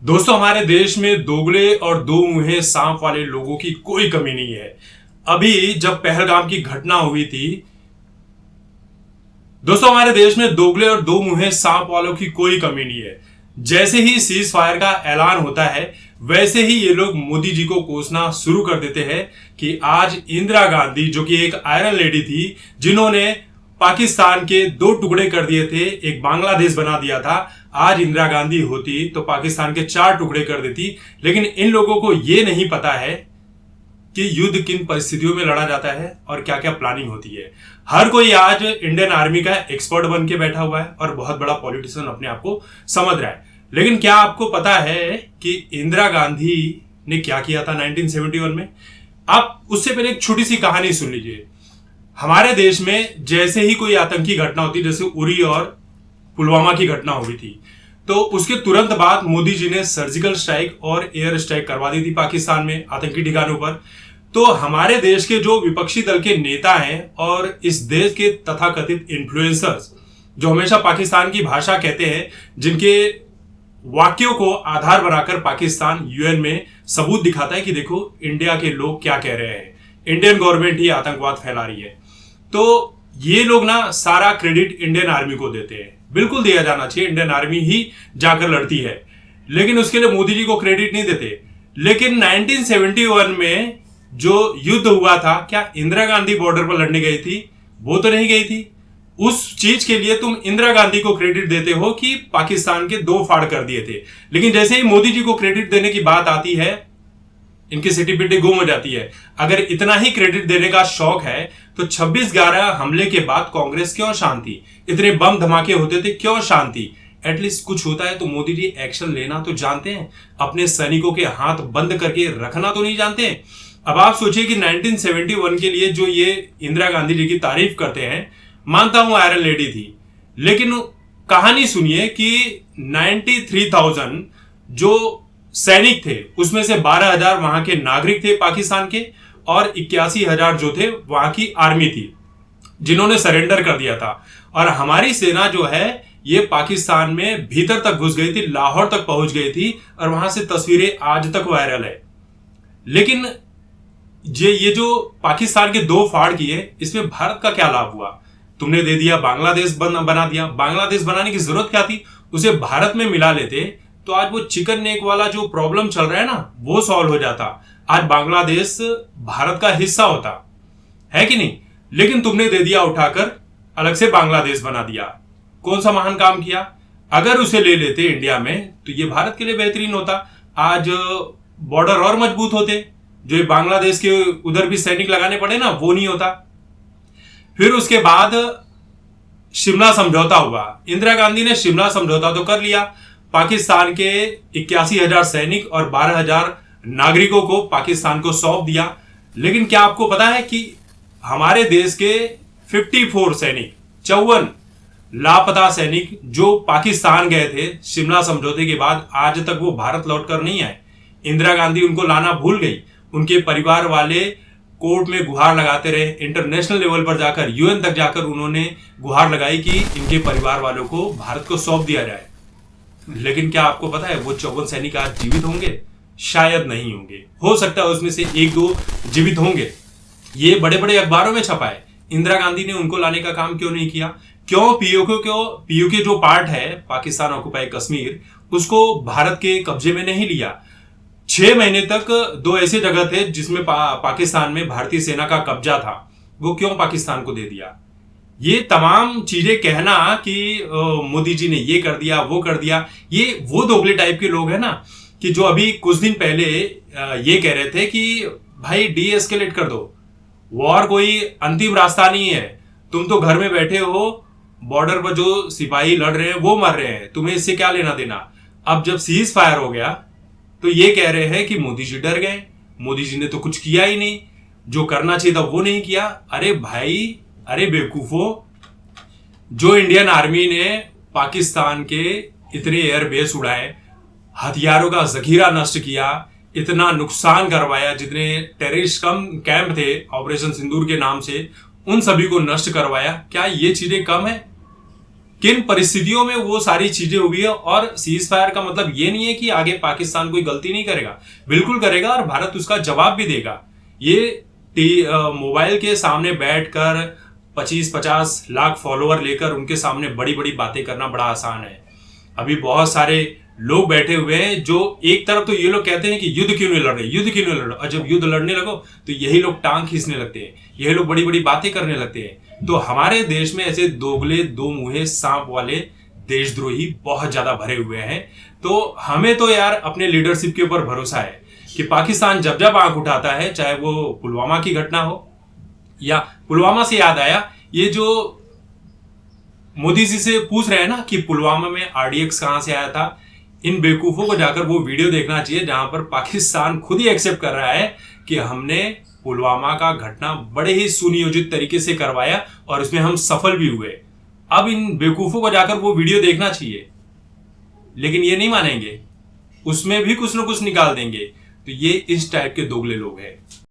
दोस्तों, हमारे देश में दोगले और दो मुंहे सांप वाले लोगों की कोई कमी नहीं है। अभी जब पहलगाम की घटना हुई थी, दोस्तों हमारे देश में दोगले और दो मुंहे सांप वालों की कोई कमी नहीं है। जैसे ही सीज फायर का ऐलान होता है, वैसे ही ये लोग मोदी जी को कोसना शुरू कर देते हैं कि आज इंदिरा गांधी, जो कि एक आयरन लेडी थी, जिन्होंने पाकिस्तान के दो टुकड़े कर दिए थे, एक बांग्लादेश बना दिया था, आज इंदिरा गांधी होती तो पाकिस्तान के चार टुकड़े कर देती। लेकिन इन लोगों को यह नहीं पता है कि युद्ध किन परिस्थितियों में लड़ा जाता है और क्या क्या प्लानिंग होती है। हर कोई आज इंडियन आर्मी का एक्सपर्ट बन के बैठा हुआ है और बहुत बड़ा पॉलिटिशियन अपने आप को समझ रहा है। लेकिन क्या आपको पता है कि इंदिरा गांधी ने क्या किया था 1971 में? आप उससे पहले एक छोटी सी कहानी सुन लीजिए। हमारे देश में जैसे ही कोई आतंकी घटना होती, जैसे उरी और पुलवामा की घटना हुई थी, तो उसके तुरंत बाद मोदी जी ने सर्जिकल स्ट्राइक और एयर स्ट्राइक करवा दी थी पाकिस्तान में आतंकी ठिकानों पर। तो हमारे देश के जो विपक्षी दल के नेता हैं और इस देश के तथाकथित इन्फ्लुएंसर्स, जो हमेशा पाकिस्तान की भाषा कहते हैं, जिनके वाक्यों को आधार बनाकर पाकिस्तान यूएन में सबूत दिखाता है कि देखो इंडिया के लोग क्या कह रहे हैं, इंडियन गवर्नमेंट ही आतंकवाद फैला रही है, तो ये लोग ना सारा क्रेडिट इंडियन आर्मी को देते हैं। बिल्कुल दिया जाना चाहिए, इंडियन आर्मी ही जाकर लड़ती है, लेकिन उसके लिए मोदी जी को क्रेडिट नहीं देते। लेकिन 1971 में जो युद्ध हुआ था, क्या इंदिरा गांधी बॉर्डर पर लड़ने गई थी? वो तो नहीं गई थी। उस चीज के लिए तुम इंदिरा गांधी को क्रेडिट देते हो कि पाकिस्तान के दो फाड़ कर दिए थे, लेकिन जैसे ही मोदी जी को क्रेडिट देने की बात आती है, इनकी सिटी पिटी गुम हो जाती है। अगर इतना ही क्रेडिट देने का शौक है तो 26/11 हमले के बाद कांग्रेस क्यों शांति? इतने बम धमाके होते थे, क्यों शांति? एटलीस्ट कुछ होता है तो मोदी जी एक्शन लेना तो जानते हैं, अपने सैनिकों के हाथ बंद करके रखना तो नहीं जानते। अब आप सोचिए कि 1971 के लिए जो ये इंदिरा गांधी जी की तारीफ करते हैं, मानता हूं आयरन लेडी थी, लेकिन कहानी सुनिए कि 93,000 जो सैनिक थे, उसमें से 12,000 वहां के नागरिक थे पाकिस्तान के, और 81,000 जो थे वहां की आर्मी थी, जिन्होंने सरेंडर कर दिया था। और हमारी सेना जो है ये पाकिस्तान में भीतर तक घुस गई थी, लाहौर तक पहुंच गई थी, और वहां से तस्वीरें आज तक वायरल है। लेकिन ये जो पाकिस्तान के दो फाड़ किए, इसमें भारत का क्या लाभ हुआ? तुमने दे दिया, बांग्लादेश बना दिया। बांग्लादेश बनाने की जरूरत क्या थी? उसे भारत में मिला लेते तो आज वो चिकन नेक वाला जो प्रॉब्लम चल रहा है ना, वो सॉल्व हो जाता। आज बांग्लादेश भारत का हिस्सा होता है कि नहीं? लेकिन तुमने दे दिया उठाकर, अलग से बांग्लादेश बना दिया। कौन सा महान काम किया? अगर उसे ले लेते इंडिया में तो ये भारत के लिए बेहतरीन होता। आज बॉर्डर और मजबूत होते, जो बांग्लादेश के उधर भी सैनिक लगाने पड़े ना, वो नहीं होता। फिर उसके बाद शिमला समझौता हुआ। इंदिरा गांधी ने शिमला समझौता तो कर लिया, पाकिस्तान के 81,000 सैनिक और 12,000 नागरिकों को पाकिस्तान को सौंप दिया। लेकिन क्या आपको पता है कि हमारे देश के 54 सैनिक, 54 लापता सैनिक जो पाकिस्तान गए थे शिमला समझौते के बाद, आज तक वो भारत लौटकर नहीं आए। इंदिरा गांधी उनको लाना भूल गई। उनके परिवार वाले कोर्ट में गुहार लगाते रहे, इंटरनेशनल लेवल पर जाकर, यूएन तक जाकर उन्होंने गुहार लगाई कि इनके परिवार वालों को भारत को सौंप दिया जाए। लेकिन क्या आपको पता है वो 54 सैनिक आज जीवित होंगे? शायद नहीं होंगे। हो सकता है उसमें से एक दो जीवित होंगे। ये बड़े बड़े अखबारों में छपा है। इंदिरा गांधी ने उनको लाने का काम क्यों नहीं किया? क्यों पीओके जो पार्ट है पाकिस्तान ऑक्युपाई कश्मीर, उसको भारत के कब्जे में नहीं लिया? 6 महीने तक दो ऐसे जगह थे जिसमें पाकिस्तान में भारतीय सेना का कब्जा था, वो क्यों पाकिस्तान को दे दिया? ये तमाम चीजें कहना कि मोदी जी ने ये कर दिया, वो कर दिया, ये वो दोगले टाइप के लोग हैं ना, कि जो अभी कुछ दिन पहले ये कह रहे थे कि भाई डी एस्केलेट कर दो, वॉर कोई अंतिम रास्ता नहीं है, तुम तो घर में बैठे हो, बॉर्डर पर जो सिपाही लड़ रहे हैं वो मर रहे हैं, तुम्हें इससे क्या लेना देना। अब जब सीज फायर हो गया तो ये कह रहे हैं कि मोदी जी डर गए, मोदी जी ने तो कुछ किया ही नहीं, जो करना चाहिए था वो नहीं किया। अरे भाई, अरे बेवकूफो, जो इंडियन आर्मी ने पाकिस्तान के इतने एयरबेस उड़ाए, हथियारों का जखीरा नष्ट किया, इतना नुकसान करवाया, जितने टेररिस्ट कैंप थे ऑपरेशन सिंदूर के नाम से, उन सभी को नष्ट करवाया, क्या ये चीजें कम है? किन परिस्थितियों में वो सारी चीजें हुई है। और सीज फायर का मतलब ये नहीं है कि आगे पाकिस्तान कोई गलती नहीं करेगा, बिल्कुल करेगा और भारत उसका जवाब भी देगा। ये मोबाइल के सामने बैठकर 25-50 लाख फॉलोअर लेकर उनके सामने बड़ी बड़ी बातें करना बड़ा आसान है। अभी बहुत सारे लोग बैठे हुए हैं जो एक तरफ तो ये लोग कहते हैं कि युद्ध क्यों नहीं लड़ रहे, युद्ध क्यों नहीं लड़ रहे, और जब युद्ध लड़ने लगो तो यही लोग टांग खींचने लगते हैं, यही लोग बड़ी बड़ी बातें करने लगते हैं। तो हमारे देश में ऐसे दोगले दो मुंहे सांप वाले देशद्रोही बहुत ज्यादा भरे हुए हैं। तो हमें तो यार अपने लीडरशिप के ऊपर भरोसा है कि पाकिस्तान जब जब आंख उठाता है, चाहे वो पुलवामा की घटना हो, या पुलवामा से याद आया, ये जो मोदी जी से पूछ रहे हैं ना कि पुलवामा में आरडीएक्स कहां से आया था, इन बेवकूफों को जाकर वो वीडियो देखना चाहिए जहां पर पाकिस्तान खुद ही एक्सेप्ट कर रहा है कि हमने पुलवामा का घटना बड़े ही सुनियोजित तरीके से करवाया और इसमें हम सफल भी हुए। अब इन बेवकूफों को जाकर वो वीडियो देखना चाहिए, लेकिन ये नहीं मानेंगे, उसमें भी कुछ ना कुछ निकाल देंगे। तो ये इस टाइप के दोगले लोग हैं।